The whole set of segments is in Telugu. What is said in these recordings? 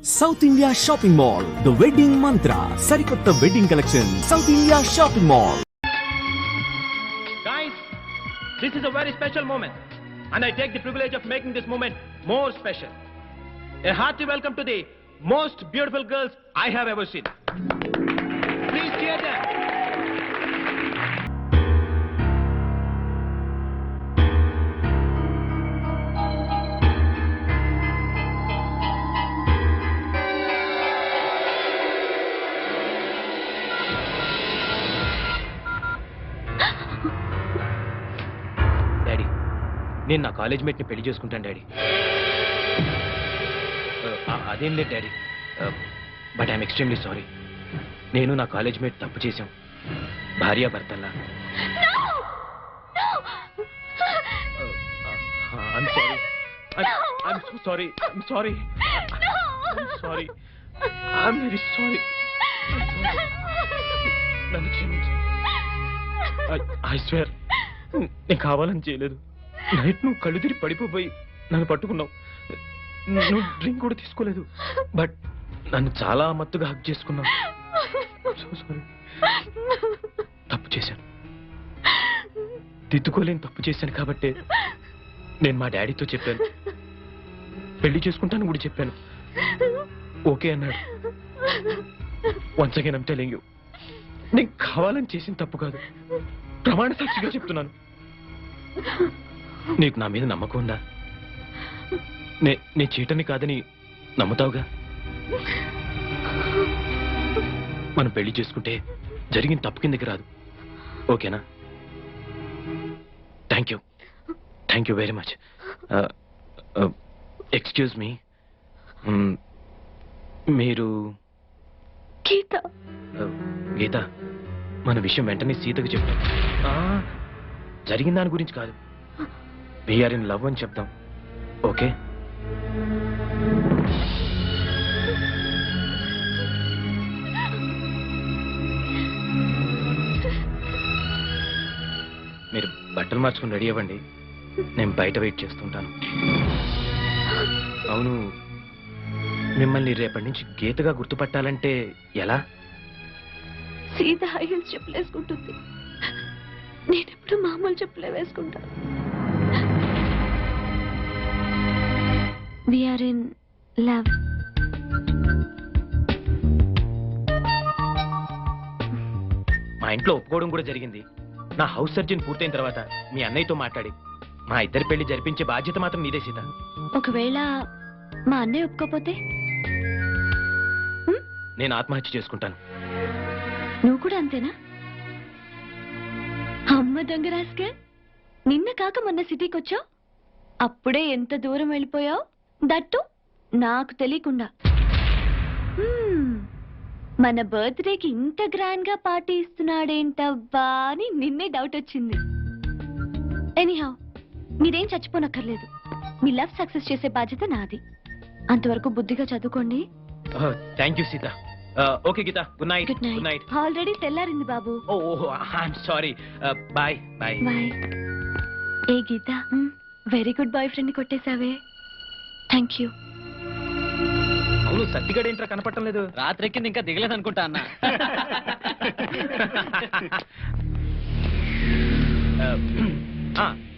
South India Shopping Mall, The Wedding Mantra, Sarikotta Wedding Collection, South India Shopping Mall. Guys, this is a very special moment, and I take the privilege of making this moment more special. A hearty welcome to the most beautiful girls I have ever seen. Please cheer them. Daddy, నేను నా కాలేజ్ మేట్ని పెళ్లి చేసుకుంటాను డాడీ. అదేం లేదు daddy, but I'm extremely sorry. నేను నా కాలేజ్ మేట్ తప్పు చేశాం, భార్యాభర్తల్లా. I'm sorry. I'm so sorry. I'm sorry. I'm sorry. I'm very sorry. I'm sorry. నన్ను క్షమించు. I swear, నేను కావాలని చేయలేదు. నైట్ నువ్వు కళ్ళు తిరిగి పడిపోయి నన్ను పట్టుకున్నావు. నువ్వు డ్రింక్ కూడా తీసుకోలేదు, బట్ నన్ను చాలా మత్తుగా హక్ చేసుకున్నావు. So sorry. తప్పు చేశాను, దిద్దుకోలేని తప్పు చేశాను. కాబట్టి నేను మా డాడీతో చెప్పాను, పెళ్లి చేసుకుంటాను కూడా చెప్పాను. ఓకే అన్నాడు. Once again I'm telling you, నేను కావాలని చేసిన తప్పు కాదు, ప్రమాణ సాక్షిగా చెప్తున్నాను. నీకు నా మీద నమ్మకం ఉందా? నేను చీటని కాదని నమ్ముతావుగా? మనం పెళ్లి చేసుకుంటే జరిగిన తప్పు కిందకి రాదు, ఓకేనా? Thank you very much. Excuse me, మీరు గీత, మన విషయం వెంటనే సీతకు చెప్తాం. జరిగిన దాని గురించి కాదు, వీఆర్ ఇన్ లవ్ అని చెప్తాం, ఓకే? మీరు బట్టలు మార్చుకుని రెడీ అవ్వండి, నేను బయట వెయిట్ చేస్తుంటాను. అవును, మిమ్మల్ని రేపటి నుంచి గీతగా గుర్తుపట్టాలంటే ఎలా? సీత హై హీల్స్ చెప్పులు వేసుకుంటుంది, నేనెప్పుడు మామూలు చెప్పులే వేసుకుంటాను. We are in love. మా ఇంట్లో ఒప్పుకోవడం కూడా జరిగింది. నా హౌస్ సర్జన్ పూర్తయిన తర్వాత మీ అన్నయ్యతో మాట్లాడి మా ఇద్దరి పెళ్లి జరిపించే బాధ్యత మాత్రం నీదే సీత. ఒకవేళ మా అన్నయ్య ఒప్పుకోపోతే నేను ఆత్మహత్య చేసుకుంటాను. నువ్వు కూడా అంతేనా? అమ్మ దొంగ రాస్కే, నిన్న కాక మొన్న సిటీకి వచ్చావు, అప్పుడే ఎంత దూరం వెళ్ళిపోయావు, దట్టు నాకు తెలియకుండా. మన బర్త్డేకి ఇంత గ్రాండ్ గా పార్టీ ఇస్తున్నాడేంటవ్వా అని నిన్నే డౌట్ వచ్చింది. ఎనీహౌ, మీరేం చచ్చిపోనక్కర్లేదు, మీ లవ్ సక్సెస్ చేసే బాధ్యత నాది. అంతవరకు బుద్ధిగా చదువుకోండి. Thank you Sita. Okay Geeta, good night. Good night. Already తెల్లారింది బాబు. ఓహో, I'm sorry. Bye bye. Bye. ఏ Geeta, very good boyfriend ని కొట్టేశావే. Thank you. అవును, సత్తిగడ ఏంట్రా కనపడటం లేదు? రాత్రెక్కింది ఇంకా దిగలేదు అనుకుంటా అన్న.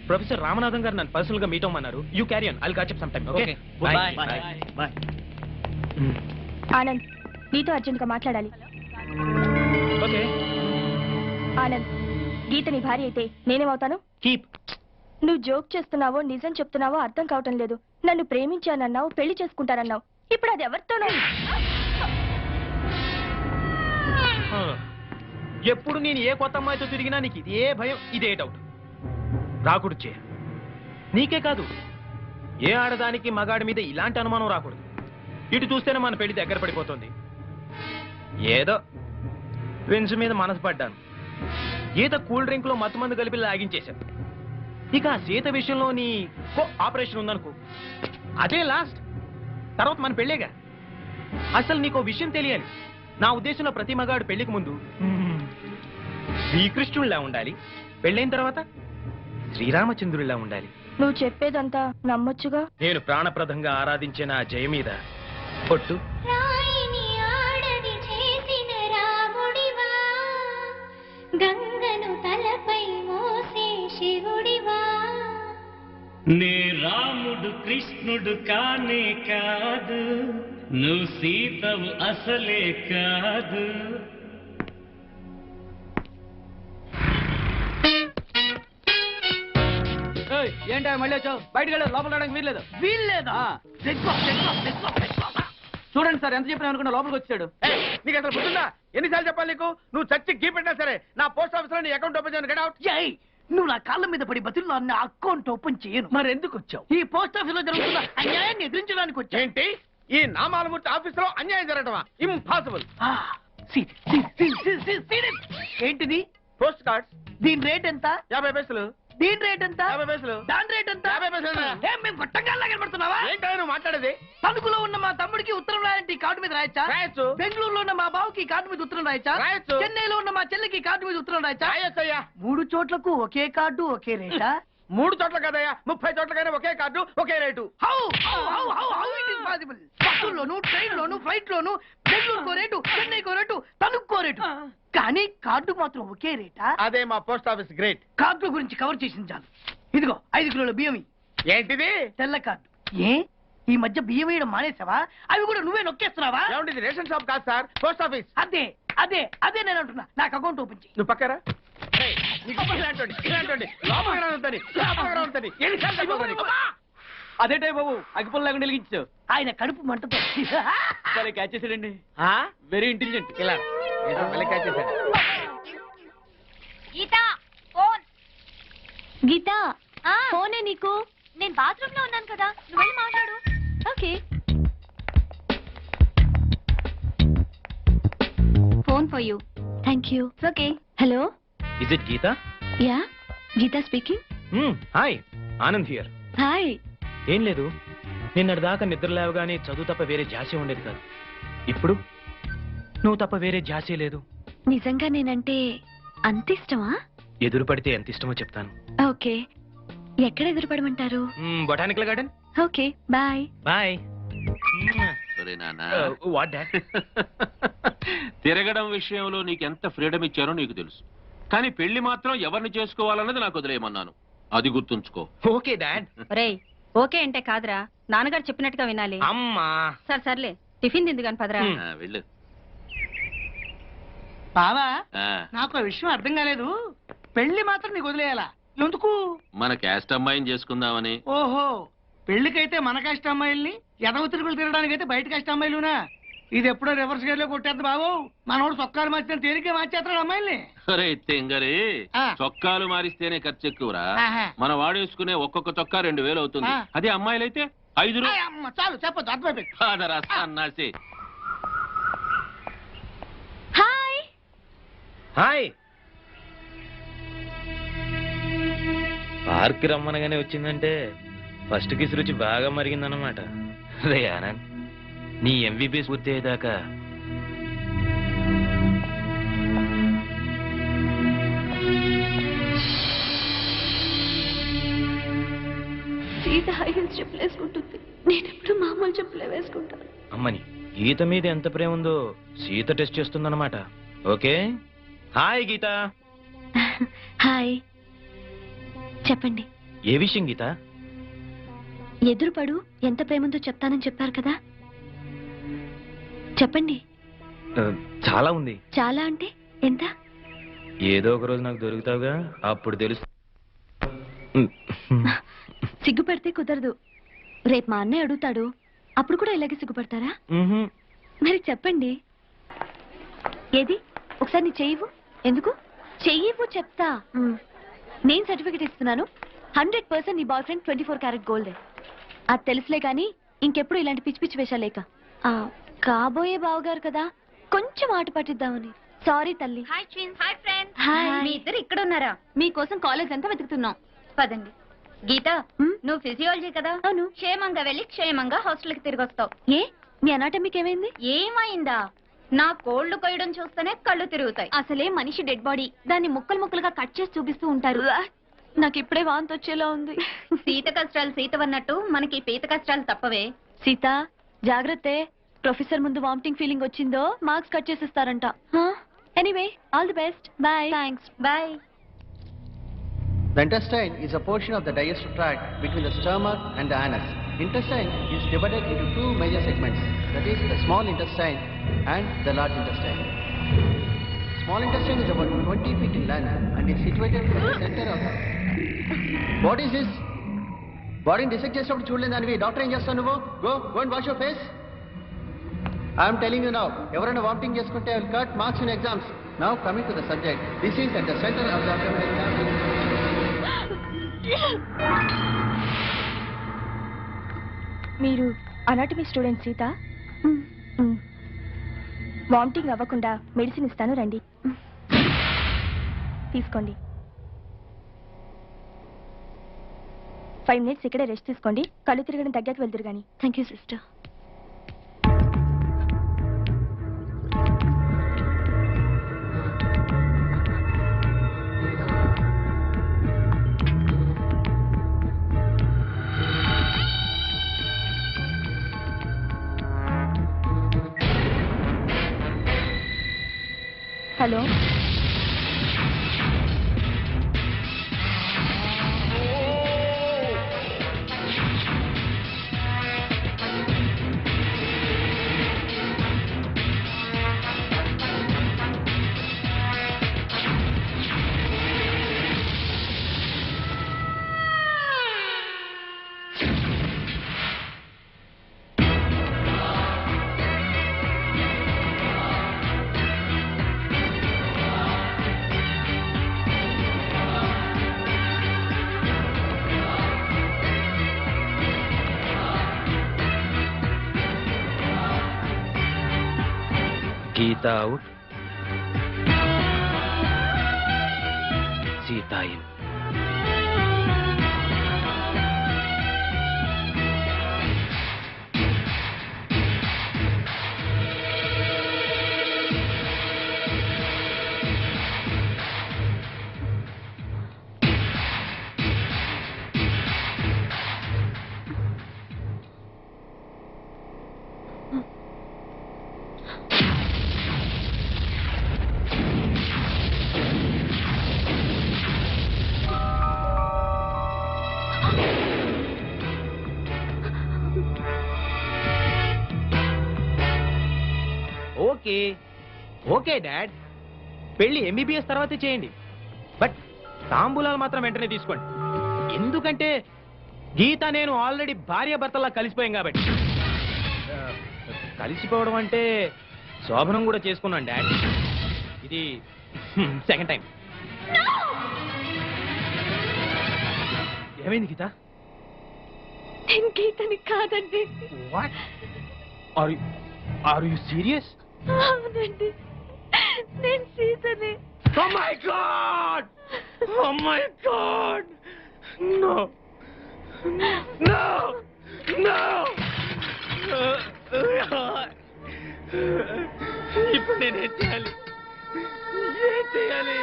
ప్రొఫెసర్ రామనాథన్ గారు నన్ను పర్సనల్ గా మీట్ అవ్వమన్నారు. You carry on, I'll catch up some time. Okay, bye. Bye. Anand, నీతో అర్జెంట్ గా మాట్లాడాలి. ఓకే. ఆనంద్, గీత నీ భార్య అయితే నేనేమవుతాను? కీప్. నువ్వు జోక్ చేస్తున్నావో నిజం చెప్తున్నావో అర్థం కావటం లేదు. నన్ను ప్రేమించానన్నావు, పెళ్లి చేసుకుంటానన్నావు, ఇప్పుడు అది ఎవరితోనో. ఎప్పుడు నేను ఏ కొత్త అమ్మాయితో తిరిగినా నీకు ఇదే భయం, ఇదే డౌట్. రాకూడదు చే. నీకే కాదు, ఏ ఆడదానికి మగాడి మీద ఇలాంటి అనుమానం రాకూడదు. ఇటు చూస్తేనే మన పెళ్లి దగ్గర పడిపోతుంది. ఏదో ట్విన్స్ మీద మనసు పడ్డాను. ఈత కూల్ డ్రింక్ లో మత్తు మందు కలిపి లాగించేశాను. ఇక ఆ సీత విషయంలో నీ ఆపరేషన్ ఉందనుకో, అదే లాస్ట్. తర్వాత మన పెళ్ళేగా. అసలు నీకో విషయం తెలియాలి. నా ఉద్దేశంలో ప్రతి మగాడు పెళ్లికి ముందు శ్రీకృష్ణుడిలా ఉండాలి, పెళ్ళైన తర్వాత శ్రీరామచంద్రుడిలా ఉండాలి. నువ్వు చెప్పేదంతా నమ్మొచ్చుగా. నేను ప్రాణప్రదంగా ఆరాధించిన ఆ జయ మీద పొట్టు రాయిని ఆడది చేసిన రాముడివా, గంగను తలపై మోసే శివుడివా. నే రాముడు కృష్ణుడు కానే కాదు, నువ్వు సీతవు అసలే కాదు. ఏంటో మళ్ళీ వచ్చావు? బయటకు వెళ్ళదు, లోపల రావడానికి వీల్లేదు. వీల్లేదా? చూడండి సార్, ఎంత చెప్పినా అనుకున్నా లోపలికి వచ్చాడు. నీకు అసలు గుర్తుందా? ఎన్నిసార్లు చెప్పాలి నీకు? నువ్వు చచ్చి గీ పెట్టినా సరే నా పోస్ట్ ఆఫీస్ లో నీ అకౌంట్ ఓపెన్ చేయను. Get out. నువ్వు నా కాళ్ళ మీద పడి బతుల్లో నా అకౌంట్ ఓపెన్ చేయను. మరి ఎందుకు వచ్చావు? ఈ పోస్ట్ ఆఫీస్ లో జరుగుతున్న అన్యాయాన్ని ఎదిరించడానికి వచ్చా. ఏంటి ఈ నామాలమూర్తి ఆఫీస్ లో అన్యాయం జరగటమా? ఇంపాసిబుల్. ఏంటిది? Post cards. దీని రేట్ ఎంత? 50 పైసలు. దీని రేట్ ఎంత? 50 పైసలు. దాని రేట్ ఎంత? 50 పైసలు. ఏం మేము గొట్టంగాల్లా కనబడుతున్నావా? ఏంటో నువ్వు మాట్లాడేది? తణుకులో ఉన్న మా తమ్ముడికి ఉత్తరం రాయంటే ఈ కార్డు మీద రాయచ్చా? రాయొచ్చు. బెంగళూరులో ఉన్న మా బావుకి ఈ కార్డు మీద ఉత్తరం రాయచ్చా? రాయొచ్చు. చెన్నైలో ఉన్న మా చెల్లికి ఈ కార్డు మీద ఉత్తరం రాయచ్చా? రాయొచ్చయ్యా. 3 చోట్లకు ఒకే కార్డు ఒకే రేటా? 3 చోట్ల కదయ్యా, 30 చోట్లకైనా ఒకే కార్డు ఒకే rate. How it is possible? బస్సుల్లోను, ట్రైన్ లోను, ఫ్లైట్ లోను బెంగళూరుకో రేటు, చెన్నైకో రేటు, తణుక్కో రేటు, కానీ కార్డు మాత్రం ఒకే రేటా? అదే మా పోస్ట్ ఆఫీస్ గ్రేట్. కార్డు గురించి కవర్ చేసింది చాలు. ఇదిగో 5 కిలోల బియ్యం. ఏంటిది? తెల్ల కార్డు. ఏ ఈ మధ్య బియ్యం వేయడం మానేసావా? అవి కూడా నువ్వే నొక్కేస్తున్నావా? ఏమండి, ఇది రేషన్ షాప్ కాదు సార్, పోస్ట్ ఆఫీస్. అదే అదే అదే నేను అంటున్నా. నాకు అకౌంట్ ఓపెన్ చేయి. నువ్వు పక్కరా. అదేటే బాబు, అగ్గిపుల్ల లేకుండా వెలిగించావు. ఆయన కడుపు మంటతో సరే, క్యాచ్ చేసాడండి. Very intelligent. ఇలా క్యాచ్ చేశాడు. గీతా ఫోన్. గీతా ఫోనే నీకు. నేను బాత్రూమ్ లో ఉన్నాను కదా, నువ్వు వెళ్ళి మాట్లాడు. Okay. Phone for you. Thank you. Okay. Hello. Is it Geeta? Yeah, Geeta speaking. Hi, Anand here. Hi. ఏం లేదు, నిన్నటి దాకా నిద్ర లేవగానే చదువు తప్ప వేరే ధ్యాసే ఉండేది కాదు. ఇప్పుడు నువ్వు తప్ప వేరే ధ్యాసే లేదు. నిజంగా నేనంటే అంత ఇష్టమా? ఎదురు పడితే ఎంత ఇష్టమో చెప్తాను. ఓకే, ఎక్కడ ఎదురుపడమంటారు? Botanical garden. Okay, bye. Bye. What dad? తిరగడం విషయంలో నీకెంత ఫ్రీడమ్ ఇచ్చారో నీకు తెలుసు, కానీ పెళ్లి మాత్రం ఎవరిని చేసుకోవాలన్నది నాకు వదిలేయమన్నాను. అది గుర్తుంచుకో. Okay dad. రేయ్, ఓకే అంటే కాదురా, నాన్నగారు చెప్పినట్టుగా వినాలి. అమ్మా. సర్లే, టిఫిన్ తింది కాని పదరా. వెళ్ళు. బావా, ఆ, నాకు ఆ విషయం అర్థం కాలేదు. పెళ్లి మాత్రం నీకు వదిలేయాలా? ఎందుకు? మన క్యాస్ట్ అమ్మాయిని చేసుకుందామని. ఓహో, పెళ్లికైతే మన కష్ట అమ్మాయిల్ని, ఎదవ తిరుగులు తిరగడానికైతే బయట కష్ట అమ్మాయిలునా? ఇది ఎప్పుడో రివర్స్ గేర్ లో కొట్టేద్దు బాబు. మనోడు చొక్కాలు మార్చిన తేలికే మార్చేస్తాడు అమ్మాయిల్ని. అరే తెంగరే, ఆ. చొక్కాలు మారిస్తేనే ఖర్చు ఎక్కువరా. ఆహా. మన వాడేసుకునే ఒక్కొక్క చొక్కా 2000 అవుతుంది. ఆ. అదే అమ్మాయిలైతే 5 ఆ, అమ్మ, చాలు చెప్పొద్దు, అర్థమైపోయింది. అన్నాసి. హాయ్. హాయ్. పార్క్ రమ్మనగానే వచ్చిందంటే ఫస్ట్ కిస్ రుచి బాగా మరిగిందన్నమాట. రే ఆనంద్, నీ ఎంబీబీఎస్ పూర్తి అయ్యేదాకా సీత హై హీల్స్ చెప్పులు వేసుకుంటుంది, నేను ఎప్పుడు మామూలు చెప్పులే వేసుకుంటాను. అమ్మని గీత మీద ఎంత ప్రేమ ఉందో సీత టెస్ట్ చేస్తుందన్నమాట. ఓకే. హాయ్ గీత. హాయ్. చెప్పండి. ఏ విషయం గీత? ఎదురుపడు, ఎంత ప్రేమంతో చెప్తానని చెప్పారు కదా, చెప్పండి. చాలా ఉంది. చాలా అంటే ఎంత? ఏదో ఒక రోజు నాకు దొరుకుతావుగా, అప్పుడు తెలుసు. సిగ్గుపడితే కుదరదు. రేపు మా అన్నయ్య అడుగుతాడు, అప్పుడు కూడా ఇలాగే సిగ్గుపడతారా? మరి చెప్పండి. ఏది ఒకసారి నీ చెయ్యవు. ఎందుకు చెయ్యవు చెప్తా. నేను సర్టిఫికెట్ ఇస్తున్నాను. 100% నీ బాయ్ ఫ్రెండ్ 24 క్యారెట్ గోల్డ్. అది తెలుసులే కానీ ఇంకెప్పుడు ఇలాంటి పిచ్చి పిచ్చి వేషాలేక. కాబోయే బావగారు కదా, కొంచెం ఆట పట్టిద్దామని. సారీ తల్లి. Hi twins. Hi friends. Hi. మీ ఇద్దరు ఇక్కడ ఉన్నారా? మీకోసం కాలేజ్ అంతా వెతుకుతున్నాం. పదండి. గీత, నువ్వు ఫిజియాలజీ కదా? అవును. క్షేమంగా వెళ్ళి క్షేమంగా హాస్టల్కి తిరిగి వస్తావు. ఏ మీ అనాటమీకి ఏమైంది? ఏమైందా? నా కోళ్లు కొయ్యడం చూస్తేనే కళ్ళు తిరుగుతాయి. అసలే మనిషి డెడ్ బాడీ, దాన్ని ముక్కలు ముక్కలుగా కట్ చేసి చూపిస్తూ ఉంటారు. నాకు ఇప్పుడే వాంతి వచ్చేలా ఉంది. సీత కష్టాలు సీతవన్నట్టు మనకి పీత కష్టాలు తప్పవే. సీత జాగ్రత్తే. ప్రొఫెసర్ ముందు వామిటింగ్ ఫీలింగ్ వచ్చిందో మార్క్స్ కట్ చేసిస్తారంట. Anyway all the best. Bye. Thanks. Bye. The intestine is a portion of the digestive tract between the stomach and the anus. Intestine is divided into two major segments, that is the small intestine and the large intestine. Small intestine is about 20 feet in length and is situated in the center of the... What is this? Body dissect చేసినప్పుడు చూడలేదు దానివి. డాక్టర్ ఏం చేస్తావు నువ్వు? Go and wash your face. I am telling you now, ఎవరైనా వామిటింగ్ చేసుకుంటే I will cut marks in exams. Now coming to the subject, this is at the center of the abdominal cavity. మీరు అనాటమీ స్టూడెంట్ సీత? వామిటింగ్ అవ్వకుండా మెడిసిన్ ఇస్తాను, రండి. తీసుకోండి. 5 minutes ఇక్కడే రెస్ట్ తీసుకోండి. కళ్ళు తిరగడం తగ్గాక వెళ్తురు కానీ. Thank you sister. Hello, Geeta out, Sita in. Okay okay dad, పెళ్లి ఎంబీబీఎస్ తర్వాతే చేయండి, బట్ తాంబూలాలు మాత్రం వెంటనే తీసుకోండి. ఎందుకంటే గీత నేను ఆల్రెడీ భార్యాభర్తలా కలిసిపోయాం కాబట్టి. కలిసిపోవడం అంటే శోభనం కూడా చేసుకున్నాను డాడ్. ఇది సెకండ్ టైం. ఏమైంది గీత? నేను గీతని కాదండి. What are you serious? అవునండి, నేను సీతని. Oh my God! Oh my God! No! No! No! ఇప్పుడు నేనేం చేయాలి? ఏం చేయాలి?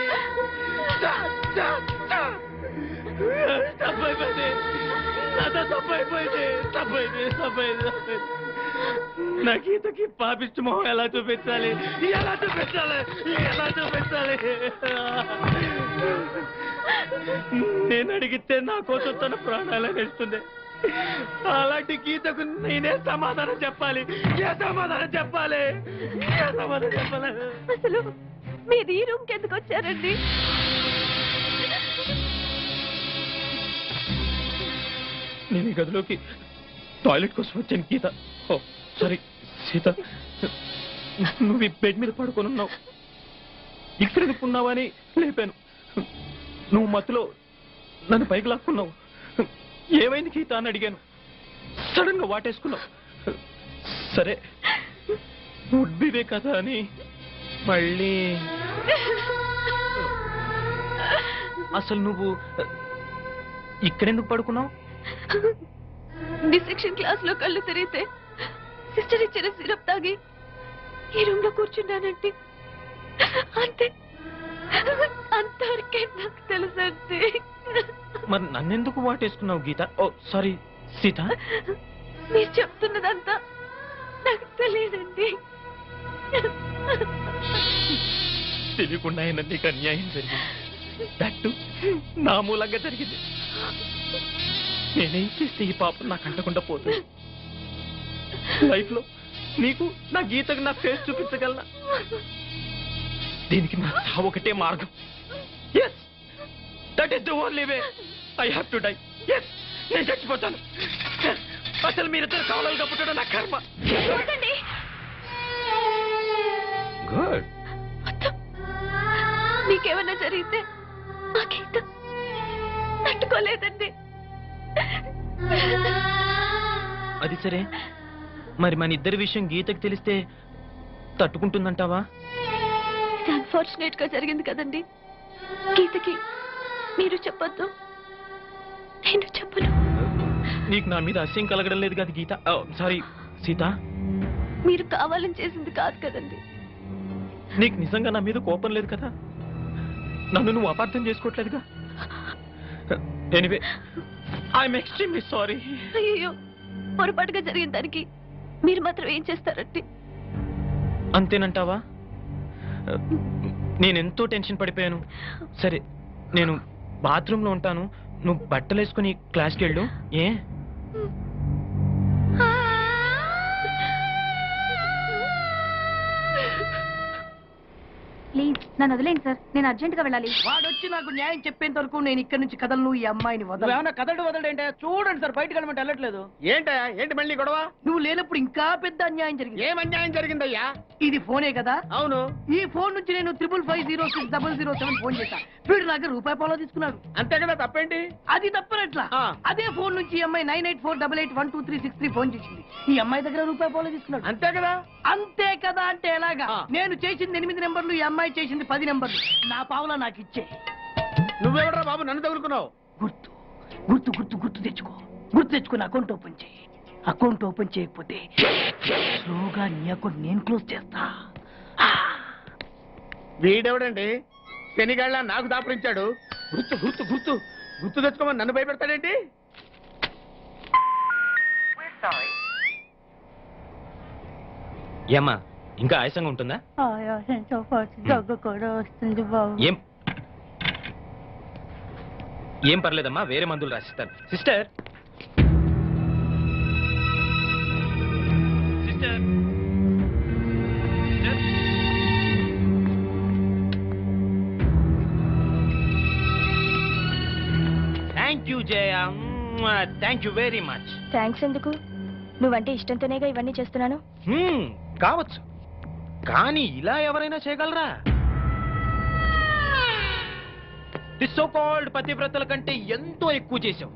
తప్పైపోయింది, నాతో తప్పైపోయింది. నా గీతకి పాపిష్టి మొహం ఎలా చూపించాలి? నేను అడిగితే నా కోసం తన ప్రాణాలు వేస్తుంది. అలాంటి గీతకు నేనే సమాధానం చెప్పాలి? అసలు మీరు ఈ రూమ్కి ఎందుకు వచ్చారండి? నేను ఈ గదిలోకి టాయిలెట్ కోసం వచ్చాను గీత. ఓ సారీ సీత, నువ్వు ఈ బెడ్ మీద పడుకొని ఉన్నావు, ఇక్కడ ఎందుకున్నావు అని లేపాను. నువ్వు మత్తులో నన్ను పైకి లాక్కున్నావు. ఏమైంది గీత అని అడిగాను, సడన్ గా వాటేసుకున్నావు. సరే ఉడ్బివే కదా అని మళ్ళీ. అసలు నువ్వు ఇక్కడెందుకు పడుకున్నావు? డిసెక్షన్ క్లాస్ లో కళ్ళు తెరిగితే సిస్టర్ ఇచ్చిన సిరప్ తాగి ఈ రూమ్ లో కూర్చున్నానంటే అంతే, అంతవరకే నాకు తెలుసండి. మరి నన్నెందుకు వాటేసుకున్నావు గీత? ఓ సారీ సీత. మీరు చెప్తున్నదంతా నాకు తెలియదండి. తెలియకుండా అయినా నీకు అన్యాయం జరిగింది. దట్టు నా మూలంగా జరిగింది. నేనేం చేస్తే ఈ పాపం నాకు అంటకుండా పోతుంది? లైఫ్ లో నీకు నా గీతకు నా ఫేస్ చూపించగలనా? దీనికి నా చావు ఒకటే మార్గం. Yes, that is the only way. I have to die. Yes, నేను చచ్చిపోతాను. అసలు మీరిద్దరు కవలలుగా పుట్టడం నా కర్మ. గుడ్. నీకేమన్నా జరిగితే ఆ గీత తట్టుకోలేదండి. అది సరే, మరి మన ఇద్దరి విషయం గీతకు తెలిస్తే తట్టుకుంటుందంటావా? ఇది అన్ఫార్చునేట్ గా జరిగింది కదండి. గీతకి మీరు చెప్పొద్దు, నేను చెప్పను. నీకు నా మీద అసహ్యం కలగడం లేదు కదా గీత? సారీ సీత. మీరు కావాలని చేసింది కాదు కదండి. నీకు నిజంగా నా మీద కోపం లేదు కదా? నన్ను నువ్వు అపార్థం చేసుకోవట్లేదుగా? Anyway, I'm extremely sorry. అయ్యో, పొరపాటుగా జరిగిన దానికి మీరు మాత్రం ఏం చేస్తారండి? అంతేనంటావా? నేనెంతో టెన్షన్ పడిపోయాను. సరే, నేను బాత్రూంలో ఉంటాను. నువ్వు బట్టలు వేసుకుని క్లాస్కి వెళ్ళు. ఏ? ప్లీజ్ నన్ను వదిలేండి సార్, నేను అర్జెంట్ గా వెళ్ళాలి. వాడొచ్చి నాకు న్యాయం చెప్పేంత వరకు నేను ఇక్కడి నుంచి కదలను. ఈ అమ్మాయిని వదలను. ఏమన్నా వదలడేంటే చూడండి సార్, బయటకు వెళ్ళమంటే వెళ్ళట్లేదు. ఏంటి మళ్ళీ గొడవ? నువ్వు లేనప్పుడు ఇంకా పెద్ద అన్యాయం జరిగింది. ఏం అన్యాయం జరిగిందయ్యా? ఇది ఫోనే కదా? అవును. ఈ ఫోన్ నుంచి నేను 555060007 ఫోన్ చేశా. వీడు నాకు ₹1 తీసుకున్నాడు. అంతే కదా, తప్పేంటి? అది తప్పనట్లా. అదే ఫోన్ నుంచి ఈ అమ్మాయి 9848812363 ఫోన్ చేసింది. ఈ అమ్మాయి దగ్గర ₹1 తీసుకున్నాడు. అంతే కదా? అంతే కదా అంటే ఎలాగా? నేను చేసింది 8 నెంబర్లు, ఈ అమ్మాయి చేసింది 10 నెంబర్లు. నా పావులా నాకు ఇచ్చే. నువ్వెవడరా బాబు నన్ను తగులుకున్నావు? గుర్తు గుర్తు గుర్తు గుర్తు తెచ్చుకో. గుర్తు తెచ్చుకుని అకౌంట్ ఓపెన్ చేయి. అకౌంట్ ఓపెన్ చేయకపోతే స్లోగా నీ అకౌంట్ నేను క్లోజ్ చేస్తా. వీడెవడండి శనిగాళ్ళ నాకు దాపరించాడు? గుర్తు గుర్తు గుర్తు గుర్తు తెచ్చుకోమని నన్ను భయపెడతాడేంటి? ఏమ్మా, ఇంకా ఆయాసంగా ఉంటుందా? ఆయాసంతో పాటు దగ్గు కూడా వస్తుంది బాబు. ఏం పర్లేదమ్మా, వేరే మందులు రాసిస్తాను. Sister, sister, thank you Jaya, thank you very much. Thanks ఎందుకు? నువ్వంటే ఇష్టంతోనేగా ఇవన్నీ చేస్తున్నాను. కావచ్చు, కానీ ఇలా ఎవరైనా చేయగలరా? ది సో కాల్డ్ పతివ్రతల కంటే ఎంతో ఎక్కువ చేశావు.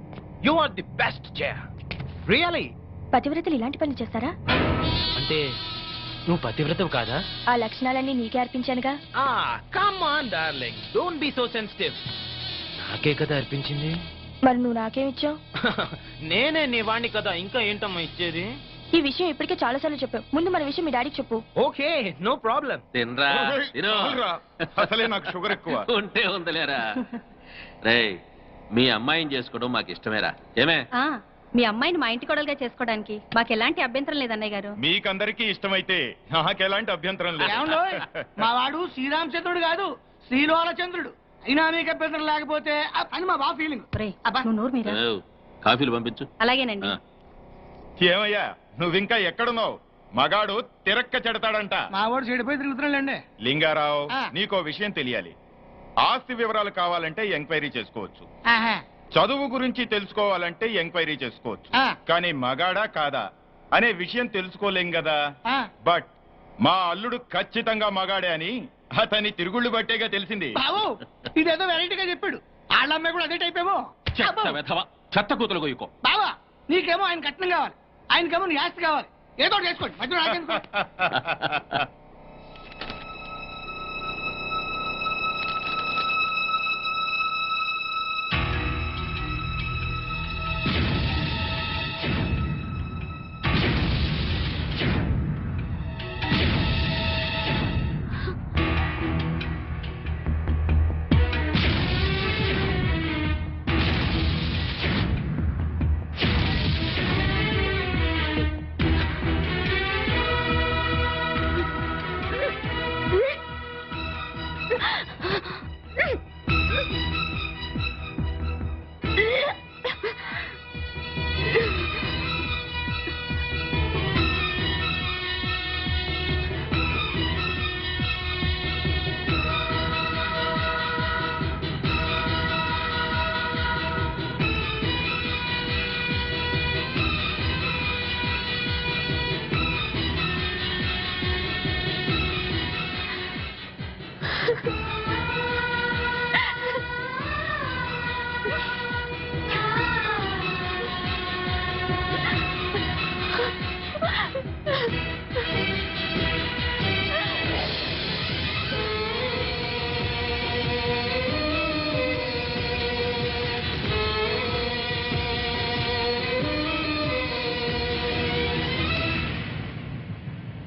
You are the best Jaya, really. పతివ్రతలు ఇలాంటి పనులు చేస్తారా? అంటే నువ్వు పతివ్రతవు కాదా? ఆ లక్షణాలన్నీ నీకే అర్పించానుగా. Come on darling, don't be so sensitive. నాకే కదా అర్పించింది. మరి నువ్వు నాకేమిచ్చావు? నేనే నీ వాణ్ణి కదా, ఇంకా ఏంటమ్మా ఇచ్చేది? ఈ విషయం ఇప్పటికే చాలాసార్లు చెప్పావు. ముందు మన విషయం మీ డాడీకి చెప్పు. Okay, no problem. తినరా తిను. అసలే నాకు షుగర్ ఎక్కువ. ఉంటే ఉందలేరా. రేయ్, మీ అమ్మాయిని చేసుకోవడం మాకు ఇష్టమేరా? ఏమే? మీ అమ్మాయిని మా ఇంటి కోడలుగా చేసుకోవడానికి మాకు ఎలాంటి అభ్యంతరం లేదు అన్నయ్య గారు. మీకందరికీ ఇష్టమైతే నాకెలాంటి అభ్యంతరం లేదు. మా వాడు శ్రీరామచంద్రుడు కాదు, శ్రీలోలచంద్రుడు. అయినా మీకు అభ్యంతరం లేకపోతే అని మా బాబు ఫీలింగ్. కాఫీలు పంపించు. అలాగేనండి. ఏమయ్యా, నువ్వింకా ఎక్కడున్నావు? మగాడు తిరక్క చెడతాడంట. మా వాడు చెడిపోయి తిరుగుతున్నాడండి. లింగారావు, నీకో విషయం తెలియాలి. ఆస్తి వివరాలు కావాలంటే ఎంక్వైరీ చేసుకోవచ్చు, చదువు గురించి తెలుసుకోవాలంటే ఎంక్వైరీ చేసుకోవచ్చు, కానీ మగాడా కాదా అనే విషయం తెలుసుకోలేం కదా. బట్ మా అల్లుడు ఖచ్చితంగా మగాడే అని అతని తిరుగుళ్ళు బట్టేగా తెలిసింది. బాబు, ఇదేదో వెరైటీగా చెప్పాడు. వాళ్ళ అమ్మాయి కూడా అదే టైప్ ఏమో. చెత్త కూతురు కొయ్యుకో. బాబా, నీకేమో ఆయన కట్నం కావాలి, ఆయనకేమో నీ ఆస్తి కావాలి. ఏదో చేసుకోండి, మధ్యలో నాకెందుకు?